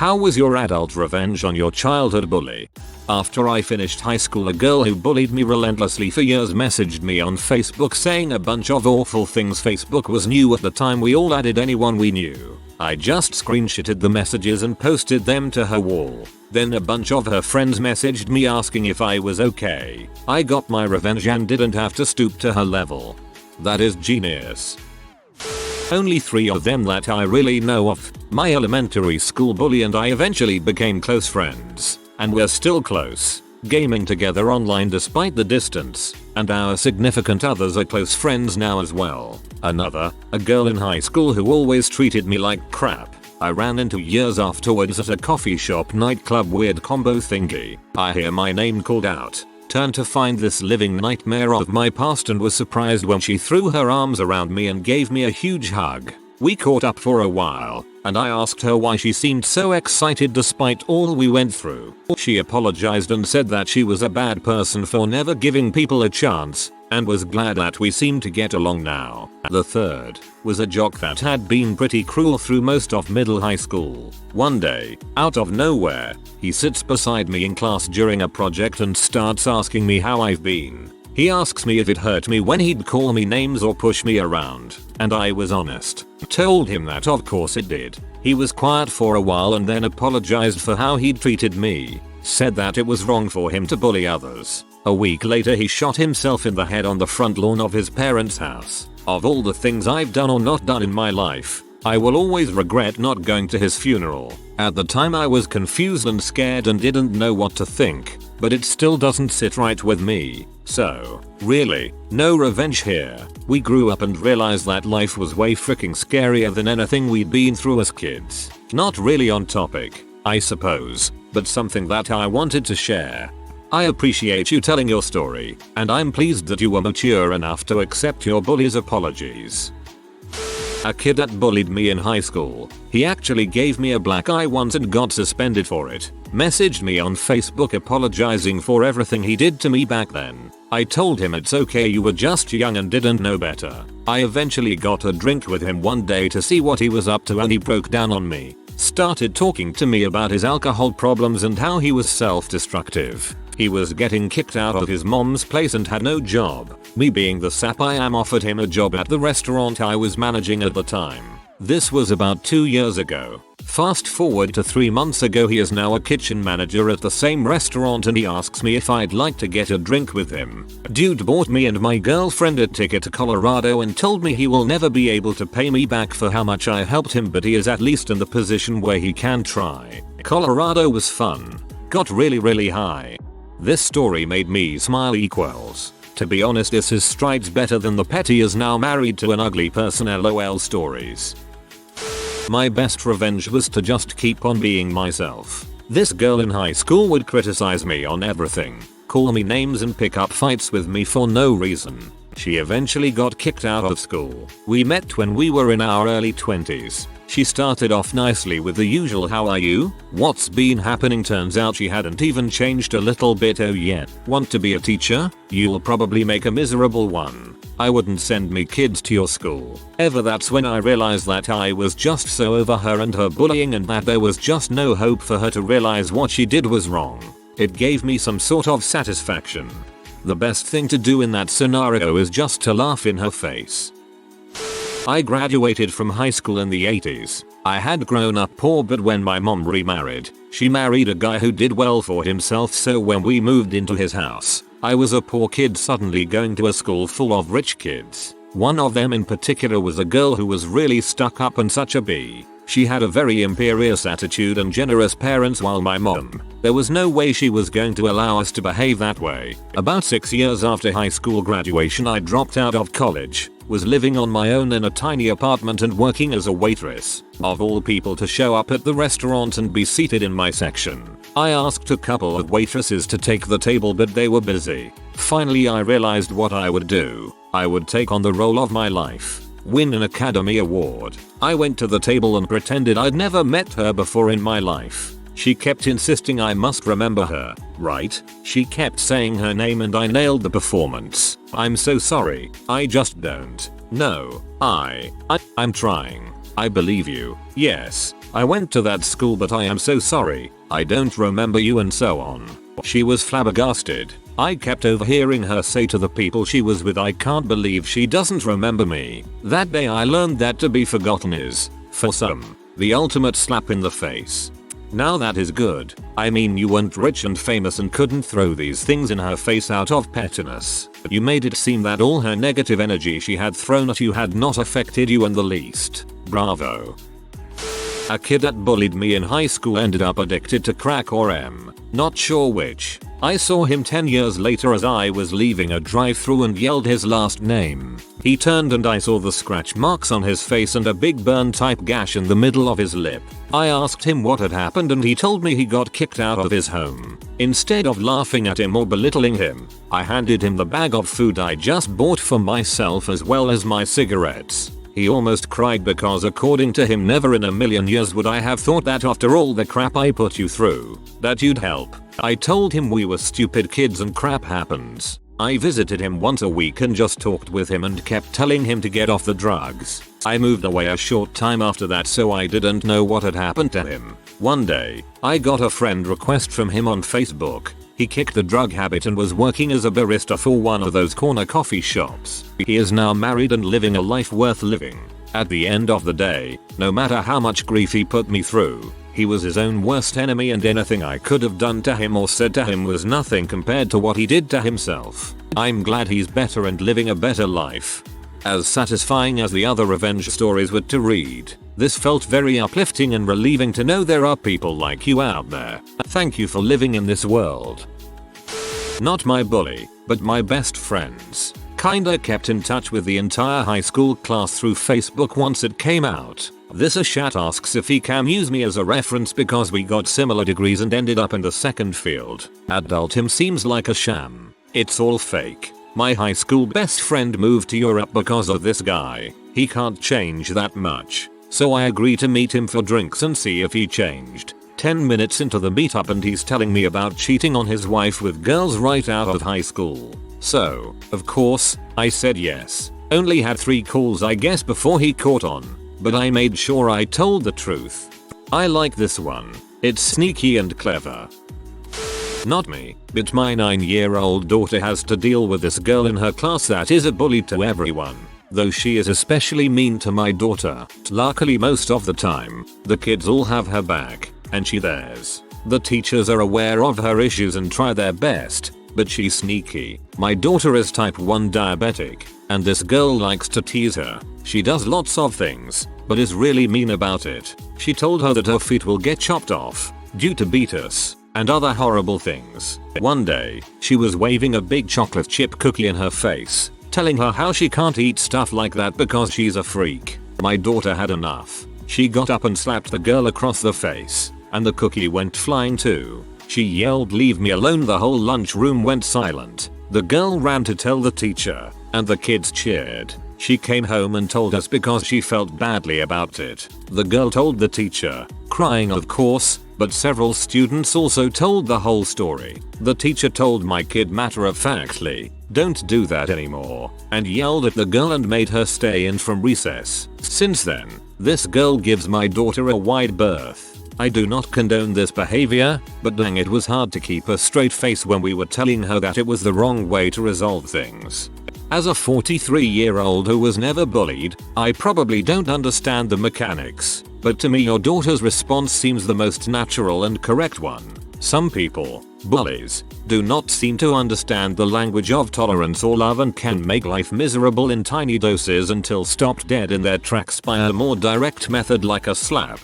How was your adult revenge on your childhood bully? After I finished high school, a girl who bullied me relentlessly for years messaged me on Facebook saying a bunch of awful things. Facebook was new at the time. We all added anyone we knew. I just screenshotted the messages and posted them to her wall. Then a bunch of her friends messaged me asking if I was okay. I got my revenge and didn't have to stoop to her level. That is genius. Only 3 of them that I really know of. My elementary school bully and I eventually became close friends, and we're still close, gaming together online despite the distance, and our significant others are close friends now as well. Another, a girl in high school who always treated me like crap. I ran into years afterwards at a coffee shop nightclub weird combo thingy. I hear my name called out. Turned to find this living nightmare of my past and was surprised when she threw her arms around me and gave me a huge hug. We caught up for a while, and I asked her why she seemed so excited despite all we went through. She apologized and said that she was a bad person for never giving people a chance, and was glad that we seemed to get along now. The third was a jock that had been pretty cruel through most of middle high school. One day, out of nowhere, he sits beside me in class during a project and starts asking me how I've been. He asks me if it hurt me when he'd call me names or push me around, and I was honest. Told him that of course it did. He was quiet for a while and then apologized for how he'd treated me. Said that it was wrong for him to bully others. A week later he shot himself in the head on the front lawn of his parents' house. Of all the things I've done or not done in my life, I will always regret not going to his funeral. At the time I was confused and scared and didn't know what to think, but it still doesn't sit right with me. So, really, no revenge here. We grew up and realized that life was way freaking scarier than anything we'd been through as kids. Not really on topic, I suppose, but something that I wanted to share. I appreciate you telling your story, and I'm pleased that you were mature enough to accept your bully's apologies. A kid that bullied me in high school. He actually gave me a black eye once and got suspended for it. Messaged me on Facebook apologizing for everything he did to me back then. I told him it's okay, you were just young and didn't know better. I eventually got a drink with him one day to see what he was up to and he broke down on me. Started talking to me about his alcohol problems and how he was self-destructive. He was getting kicked out of his mom's place and had no job. Me being the sap I am, offered him a job at the restaurant I was managing at the time. This was about 2 years ago. Fast forward to 3 months ago, he is now a kitchen manager at the same restaurant and he asks me if I'd like to get a drink with him. Dude bought me and my girlfriend a ticket to Colorado and told me he will never be able to pay me back for how much I helped him, but he is at least in the position where he can try. Colorado was fun. Got really high. This story made me smile equals. To be honest, this is strides better than the petty is now married to an ugly person lol stories. My best revenge was to just keep on being myself. This girl in high school would criticize me on everything, call me names and pick up fights with me for no reason. She eventually got kicked out of school. We met when we were in our early 20s. She started off nicely with the usual "how are you? What's been happening?" Turns out she hadn't even changed a little bit. "Oh yeah, want to be a teacher? You'll probably make a miserable one. I wouldn't send me kids to your school ever." That's when I realized that I was just so over her and her bullying and that there was just no hope for her to realize what she did was wrong. It gave me some sort of satisfaction. The best thing to do in that scenario is just to laugh in her face. I graduated from high school in the 80s. I had grown up poor, but when my mom remarried, she married a guy who did well for himself, so when we moved into his house, I was a poor kid suddenly going to a school full of rich kids. One of them in particular was a girl who was really stuck up and such a bee. She had a very imperious attitude and generous parents, while my mom, there was no way she was going to allow us to behave that way. About 6 years after high school graduation, I dropped out of college, was living on my own in a tiny apartment and working as a waitress. Of all people to show up at the restaurant and be seated in my section. I asked a couple of waitresses to take the table, but they were busy. Finally I realized what I would do. I would take on the role of my life. Win an Academy Award. I went to the table and pretended I'd never met her before in my life. She kept insisting I must remember her, right? She kept saying her name and I nailed the performance. "I'm so sorry, I just don't. No, I'm trying. I believe you. Yes, I went to that school but I am so sorry, I don't remember you," and so on. She was flabbergasted. I kept overhearing her say to the people she was with, "I can't believe she doesn't remember me." That day I learned that to be forgotten is, for some, the ultimate slap in the face. Now that is good. I mean, you weren't rich and famous and couldn't throw these things in her face out of pettiness. You made it seem that all her negative energy she had thrown at you had not affected you in the least. Bravo. A kid that bullied me in high school ended up addicted to crack or not sure which. I saw him 10 years later as I was leaving a drive-thru and yelled his last name. He turned and I saw the scratch marks on his face and a big burn type gash in the middle of his lip. I asked him what had happened and he told me he got kicked out of his home. Instead of laughing at him or belittling him, I handed him the bag of food I just bought for myself as well as my cigarettes. He almost cried because according to him never in a million years would I have thought that after all the crap I put you through, that you'd help. I told him we were stupid kids and crap happens. I visited him once a week and just talked with him and kept telling him to get off the drugs. I moved away a short time after that so I didn't know what had happened to him. One day, I got a friend request from him on Facebook. He kicked the drug habit and was working as a barista for one of those corner coffee shops. He is now married and living a life worth living. At the end of the day, no matter how much grief he put me through, he was his own worst enemy and anything I could have done to him or said to him was nothing compared to what he did to himself. I'm glad he's better and living a better life. As satisfying as the other revenge stories were to read, this felt very uplifting and relieving to know there are people like you out there. Thank you for living in this world. Not my bully, but my best friends. Kinda kept in touch with the entire high school class through Facebook once it came out. This Ashat asks if he can use me as a reference because we got similar degrees and ended up in the second field. Adult him seems like a sham. It's all fake. My high school best friend moved to Europe because of this guy. He can't change that much. So I agree to meet him for drinks and see if he changed. 10 minutes into the meetup and he's telling me about cheating on his wife with girls right out of high school. So, of course, I said yes. Only had 3 calls I guess before he caught on. But I made sure I told the truth. I like this one. It's sneaky and clever. Not me, but my 9-year-old daughter has to deal with this girl in her class that is a bully to everyone. Though she is especially mean to my daughter. Luckily most of the time, the kids all have her back, and she theirs. The teachers are aware of her issues and try their best, but she's sneaky. My daughter is type 1 diabetic, and this girl likes to tease her. She does lots of things, but is really mean about it. She told her that her feet will get chopped off, due to beatus, and other horrible things. One day, she was waving a big chocolate chip cookie in her face, telling her how she can't eat stuff like that because she's a freak. My daughter had enough. She got up and slapped the girl across the face, and the cookie went flying too. She yelled, "Leave me alone." The whole lunchroom went silent. The girl ran to tell the teacher, and the kids cheered. She came home and told us because she felt badly about it. The girl told the teacher, crying of course, but several students also told the whole story. The teacher told my kid matter-of-factly, "Don't do that anymore," and yelled at the girl and made her stay in from recess. Since then, this girl gives my daughter a wide berth. I do not condone this behavior, but dang, it was hard to keep a straight face when we were telling her that it was the wrong way to resolve things. As a 43-year-old who was never bullied, I probably don't understand the mechanics, but to me your daughter's response seems the most natural and correct one. Some people, bullies, do not seem to understand the language of tolerance or love and can make life miserable in tiny doses until stopped dead in their tracks by a more direct method like a slap.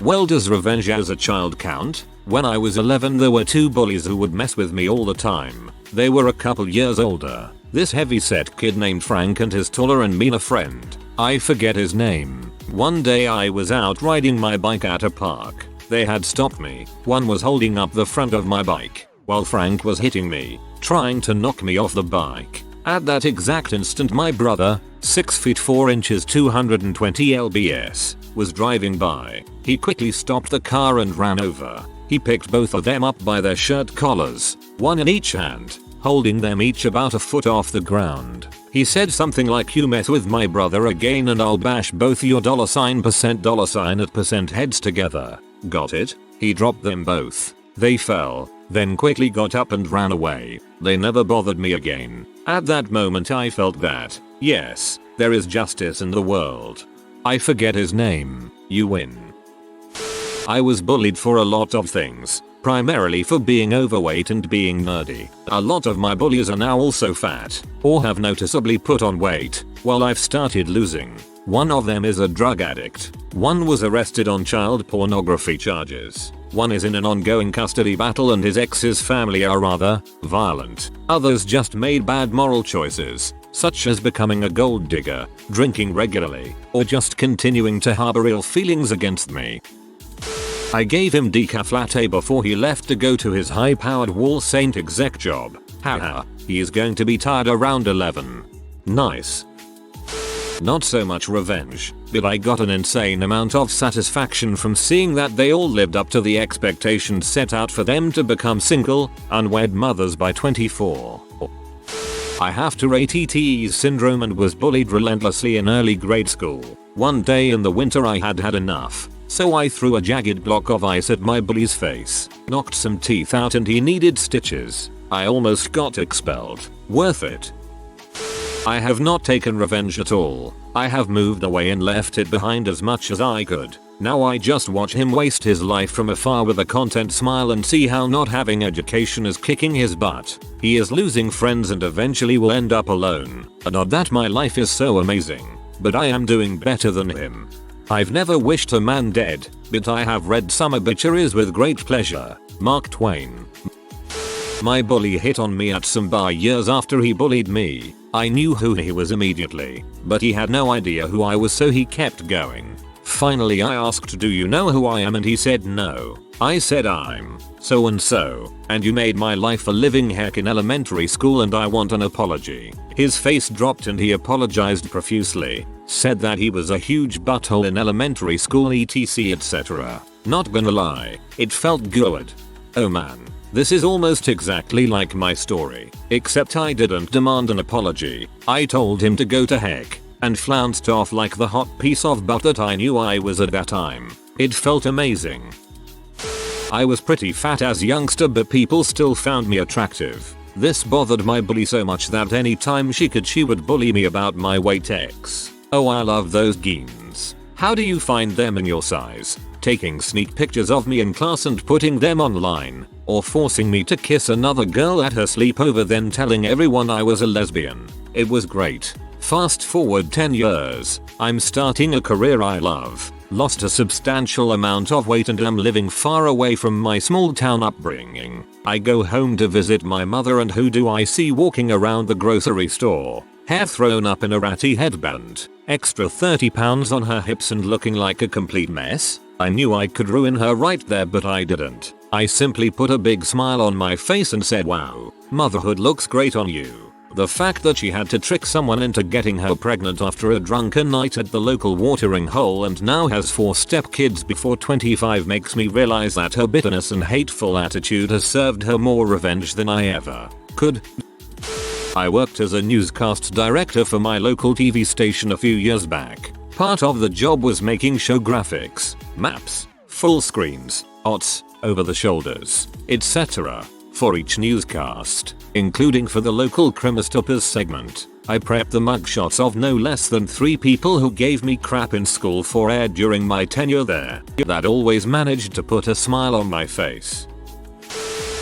Well, does revenge as a child count? When I was 11 there were 2 bullies who would mess with me all the time. They were a couple years older. This heavy-set kid named Frank and his taller and meaner friend. I forget his name. One day I was out riding my bike at a park. They had stopped me. One was holding up the front of my bike, while Frank was hitting me, trying to knock me off the bike. At that exact instant my brother, 6 feet 4 inches 220 lbs, was driving by. He quickly stopped the car and ran over. He picked both of them up by their shirt collars, one in each hand, holding them each about a foot off the ground. He said something like, "You mess with my brother again and I'll bash both your $% at percent heads together. Got it?" He dropped them both. They fell, then quickly got up and ran away. They never bothered me again. At that moment I felt that, yes, there is justice in the world. I forget his name. You win. I was bullied for a lot of things, primarily for being overweight and being nerdy. A lot of my bullies are now also fat, or have noticeably put on weight, while I've started losing. One of them is a drug addict. One was arrested on child pornography charges. One is in an ongoing custody battle and his ex's family are rather violent. Others just made bad moral choices, such as becoming a gold digger, drinking regularly, or just continuing to harbor ill feelings against me. I gave him decaf latte before he left to go to his high-powered wall Saint exec job. Haha, he is going to be tired around 11. Nice. Not so much revenge, but I got an insane amount of satisfaction from seeing that they all lived up to the expectations set out for them to become single, unwed mothers by 24. I have Tourette syndrome and was bullied relentlessly in early grade school. One day in the winter I had had enough, so I threw a jagged block of ice at my bully's face, knocked some teeth out and he needed stitches. I almost got expelled. Worth it. I have not taken revenge at all. I have moved away and left it behind as much as I could. Now I just watch him waste his life from afar with a content smile and see how not having education is kicking his butt. He is losing friends and eventually will end up alone. And not that my life is so amazing, but I am doing better than him. I've never wished a man dead, but I have read some obituaries with great pleasure. Mark Twain. My bully hit on me at some bar years after he bullied me. I knew who he was immediately, but he had no idea who I was, so he kept going. Finally I asked, "Do you know who I am?" and he said no. I said, "I'm so and so, and you made my life a living heck in elementary school and I want an apology." His face dropped and he apologized profusely, said that he was a huge butthole in elementary school etc etc. Not gonna lie, it felt good. Oh man. This is almost exactly like my story, except I didn't demand an apology. I told him to go to heck, and flounced off like the hot piece of butt that I knew I was at that time. It felt amazing. I was pretty fat as a youngster, but people still found me attractive. This bothered my bully so much that anytime she could she would bully me about my weight X. Oh, I love those genes. How do you find them in your size? Taking sneak pictures of me in class and putting them online, or forcing me to kiss another girl at her sleepover then telling everyone I was a lesbian. It was great. Fast forward 10 years, I'm starting a career I love, lost a substantial amount of weight and am living far away from my small town upbringing. I go home to visit my mother and who do I see walking around the grocery store? Hair thrown up in a ratty headband, extra 30 pounds on her hips and looking like a complete mess? I knew I could ruin her right there, but I didn't. I simply put a big smile on my face and said, "Wow, motherhood looks great on you." The fact that she had to trick someone into getting her pregnant after a drunken night at the local watering hole and now has 4 stepkids before 25 makes me realize that her bitterness and hateful attitude has served her more revenge than I ever could. I worked as a newscast director for my local TV station a few years back. Part of the job was making show graphics, maps, full screens, OTS, over the shoulders, etc. for each newscast, including for the local Crimistoppers segment. I prepped the mugshots of no less than 3 people who gave me crap in school for air during my tenure there. That always managed to put a smile on my face.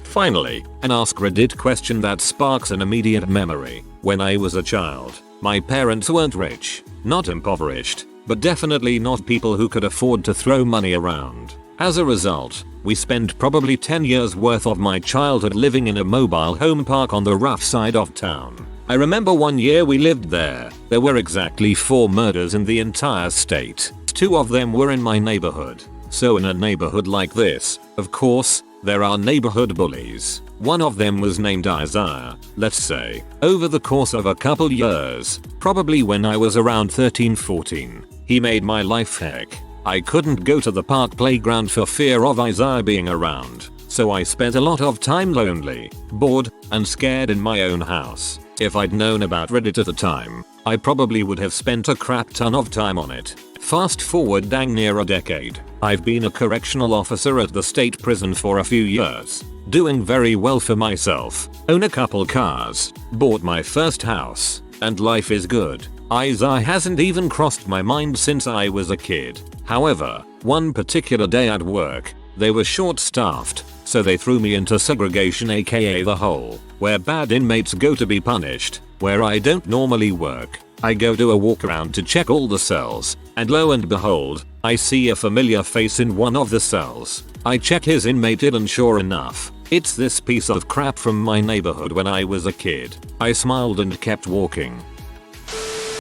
Finally, an Ask Reddit question that sparks an immediate memory. When I was a child, my parents weren't rich, not impoverished, but definitely not people who could afford to throw money around. As a result, we spent probably 10 years worth of my childhood living in a mobile home park on the rough side of town. I remember one year we lived there. There were exactly 4 murders in the entire state. 2 of them were in my neighborhood. So in a neighborhood like this, of course, there are neighborhood bullies. One of them was named Isaiah, let's say. Over the course of a couple years, probably when I was around 13-14, he made my life heck. I couldn't go to the park playground for fear of Isaiah being around, so I spent a lot of time lonely, bored, and scared in my own house. If I'd known about Reddit at the time, I probably would have spent a crap ton of time on it. Fast forward dang near a decade, I've been a correctional officer at the state prison for a few years, doing very well for myself, own a couple cars, bought my first house, and life is good. ISA hasn't even crossed my mind since I was a kid. However, one particular day at work, they were short-staffed, so they threw me into segregation, aka the hole, where bad inmates go to be punished, where I don't normally work. I go do a walk around to check all the cells, and lo and behold, I see a familiar face in one of the cells. I check his inmate ID and sure enough, it's this piece of crap from my neighborhood when I was a kid. I smiled and kept walking.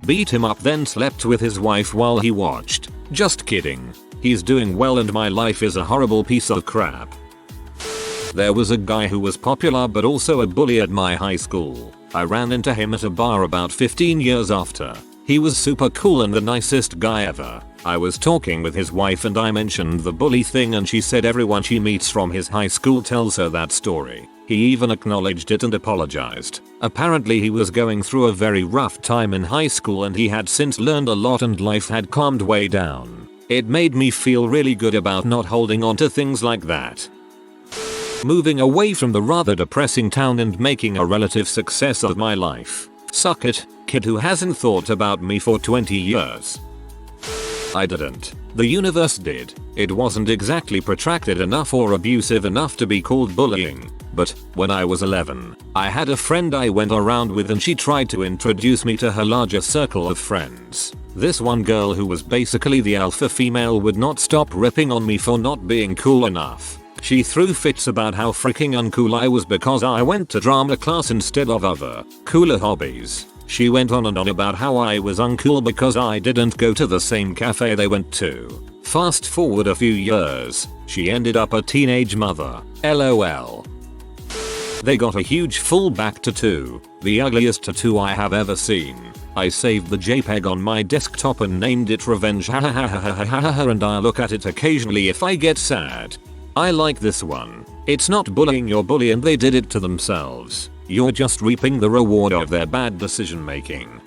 Beat him up, then slept with his wife while he watched. Just kidding. He's doing well and my life is a horrible piece of crap. There was a guy who was popular but also a bully at my high school. I ran into him at a bar about 15 years after. He was super cool and the nicest guy ever. I was talking with his wife and I mentioned the bully thing and she said everyone she meets from his high school tells her that story. He even acknowledged it and apologized. Apparently he was going through a very rough time in high school and he had since learned a lot and life had calmed way down. It made me feel really good about not holding on to things like that. Moving away from the rather depressing town and making a relative success of my life. Suck it, kid who hasn't thought about me for 20 years. I didn't. The universe did. It wasn't exactly protracted enough or abusive enough to be called bullying. But when I was 11, I had a friend I went around with and she tried to introduce me to her larger circle of friends. This one girl who was basically the alpha female would not stop ripping on me for not being cool enough. She threw fits about how freaking uncool I was because I went to drama class instead of other, cooler hobbies. She went on and on about how I was uncool because I didn't go to the same cafe they went to. Fast forward a few years, she ended up a teenage mother. LOL. They got a huge full back tattoo, the ugliest tattoo I have ever seen. I saved the JPEG on my desktop and named it Revenge and I look at it occasionally if I get sad. I like this one. It's not bullying your bully and they did it to themselves. You're just reaping the reward of their bad decision making.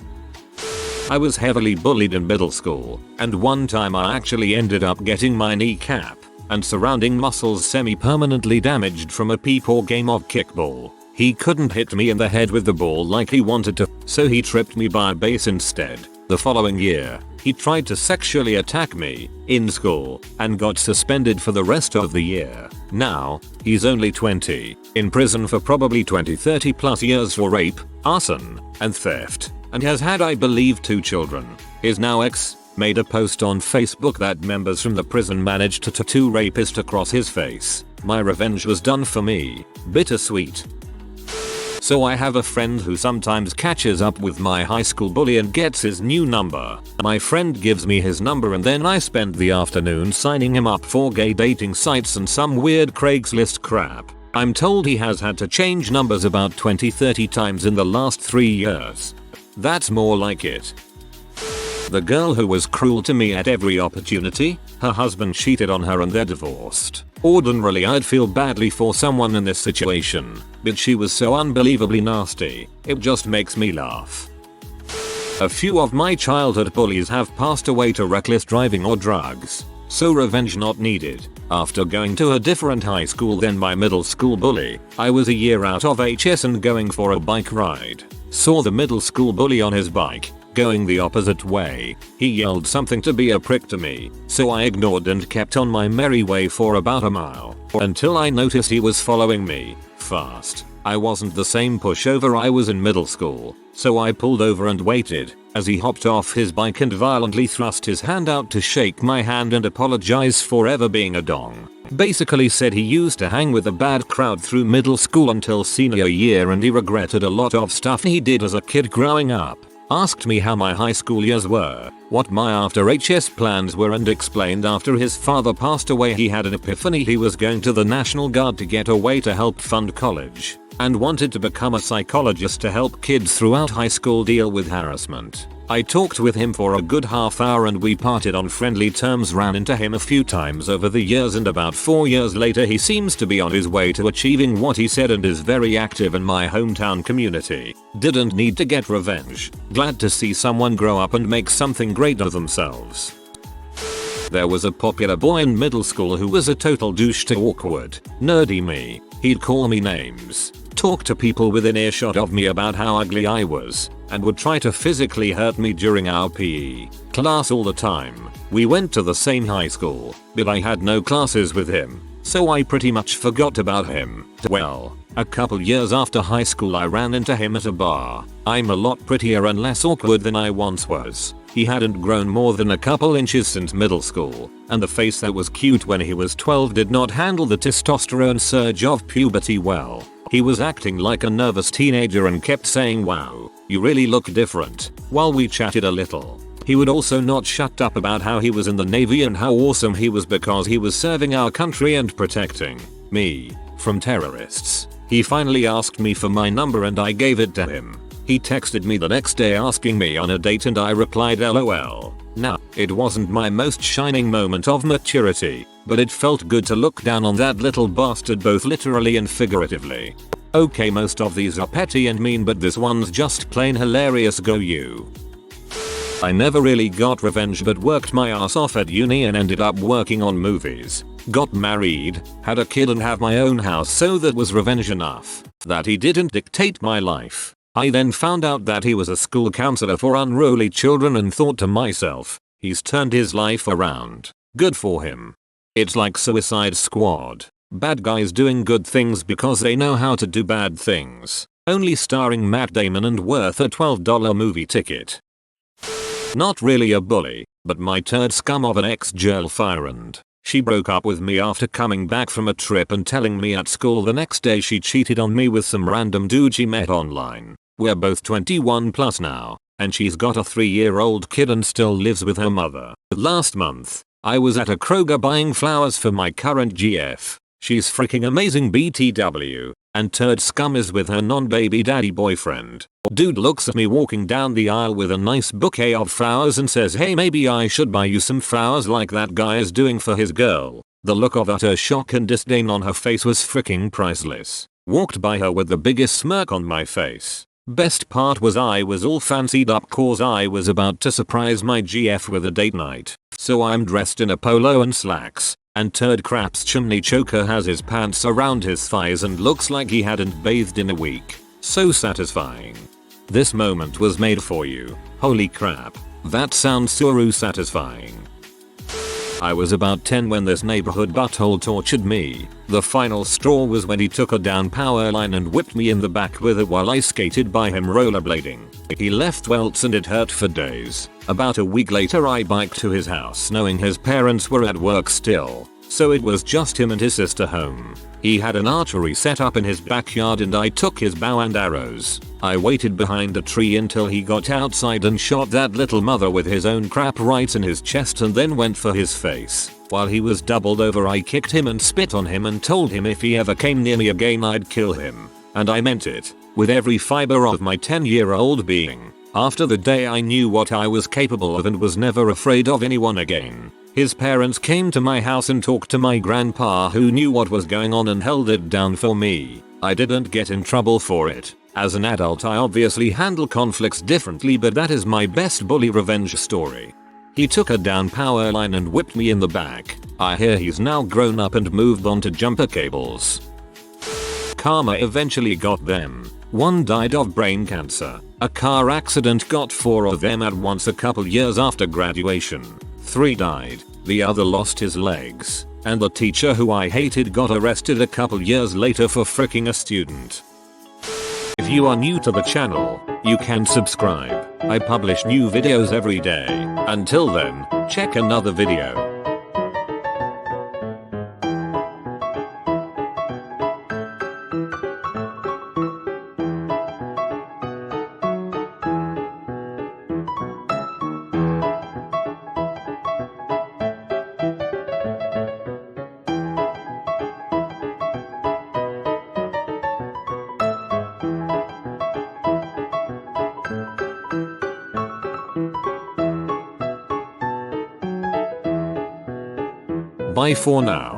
I was heavily bullied in middle school, and one time I actually ended up getting my kneecap and surrounding muscles semi-permanently damaged from a peepaw game of kickball. He couldn't hit me in the head with the ball like he wanted to, so he tripped me by a base instead. The following year, he tried to sexually attack me in school and got suspended for the rest of the year. Now, he's only 20, in prison for probably 20-30 plus years for rape, arson, and theft, and has had I believe 2 children. His now ex made a post on Facebook that members from the prison managed to tattoo rapist across his face. My revenge was done for me. Bittersweet. So I have a friend who sometimes catches up with my high school bully and gets his new number. My friend gives me his number and then I spend the afternoon signing him up for gay dating sites and some weird Craigslist crap. I'm told he has had to change numbers about 20-30 times in the last 3 years. That's more like it. The girl who was cruel to me at every opportunity, her husband cheated on her and they're divorced. Ordinarily I'd feel badly for someone in this situation, but she was so unbelievably nasty, it just makes me laugh. A few of my childhood bullies have passed away to reckless driving or drugs, so revenge not needed. After going to a different high school than my middle school bully, I was a year out of HS and going for a bike ride. Saw the middle school bully on his bike, going the opposite way. He yelled something to be a prick to me, so I ignored and kept on my merry way for about a mile, until I noticed he was following me, fast. I wasn't the same pushover I was in middle school, so I pulled over and waited, as he hopped off his bike and violently thrust his hand out to shake my hand and apologize for ever being a dong. Basically said he used to hang with a bad crowd through middle school until senior year and he regretted a lot of stuff he did as a kid growing up. Asked me how my high school years were, what my after HS plans were and explained after his father passed away he had an epiphany he was going to the National Guard to get away to help fund college, and wanted to become a psychologist to help kids throughout high school deal with harassment. I talked with him for a good half hour and we parted on friendly terms. Ran into him a few times over the years and about 4 years later he seems to be on his way to achieving what he said and is very active in my hometown community. Didn't need to get revenge. Glad to see someone grow up and make something great of themselves. There was a popular boy in middle school who was a total douche to awkward, nerdy me. He'd call me names, talk to people within earshot of me about how ugly I was, and would try to physically hurt me during our PE class all the time. We went to the same high school, but I had no classes with him, so I pretty much forgot about him. Well, a couple years after high school I ran into him at a bar. I'm a lot prettier and less awkward than I once was. He hadn't grown more than a couple inches since middle school, and the face that was cute when he was 12 did not handle the testosterone surge of puberty well. He was acting like a nervous teenager and kept saying wow, you really look different, while we chatted a little. He would also not shut up about how he was in the Navy and how awesome he was because he was serving our country and protecting me from terrorists. He finally asked me for my number and I gave it to him. He texted me the next day asking me on a date and I replied LOL. Now, it wasn't my most shining moment of maturity, but it felt good to look down on that little bastard both literally and figuratively. Okay, most of these are petty and mean, but this one's just plain hilarious. Go you. I never really got revenge but worked my ass off at uni and ended up working on movies. Got married, had a kid and have my own house, so that was revenge enough that he didn't dictate my life. I then found out that he was a school counselor for unruly children and thought to myself, he's turned his life around. Good for him. It's like Suicide Squad. Bad guys doing good things because they know how to do bad things. Only starring Matt Damon and worth a $12 movie ticket. Not really a bully, but my turd scum of an ex-girlfriend. She broke up with me after coming back from a trip and telling me at school the next day she cheated on me with some random dude she met online. We're both 21 plus now, and she's got a 3-year-old kid and still lives with her mother. Last month, I was at a Kroger buying flowers for my current GF. She's freaking amazing BTW, and turd scum is with her non-baby daddy boyfriend. Dude looks at me walking down the aisle with a nice bouquet of flowers and says, hey, maybe I should buy you some flowers like that guy is doing for his girl. The look of utter shock and disdain on her face was freaking priceless. Walked by her with the biggest smirk on my face. Best part was I was all fancied up cause I was about to surprise my GF with a date night. So I'm dressed in a polo and slacks, and turd crap's chimney choker has his pants around his thighs and looks like he hadn't bathed in a week. So satisfying. This moment was made for you. Holy crap. That sounds so satisfying. I was about 10 when this neighborhood butthole tortured me. The final straw was when he took a down power line and whipped me in the back with it while I skated by him rollerblading. He left welts and it hurt for days. About a week later I biked to his house knowing his parents were at work still, so it was just him and his sister home. He had an archery set up in his backyard and I took his bow and arrows. I waited behind a tree until he got outside and shot that little mother with his own crap right in his chest and then went for his face. While he was doubled over I kicked him and spit on him and told him if he ever came near me again I'd kill him. And I meant it, with every fiber of my 10-year-old being. After the day I knew what I was capable of and was never afraid of anyone again. His parents came to my house and talked to my grandpa who knew what was going on and held it down for me. I didn't get in trouble for it. As an adult I obviously handle conflicts differently, but that is my best bully revenge story. He took a down power line and whipped me in the back. I hear he's now grown up and moved on to jumper cables. Karma eventually got them. One died of brain cancer. A car accident got 4 of them at once a couple years after graduation. 3 died, the other lost his legs, and the teacher who I hated got arrested a couple years later for fricking a student. If you are new to the channel, you can subscribe. I publish new videos every day. Until then, check another video. Bye for now.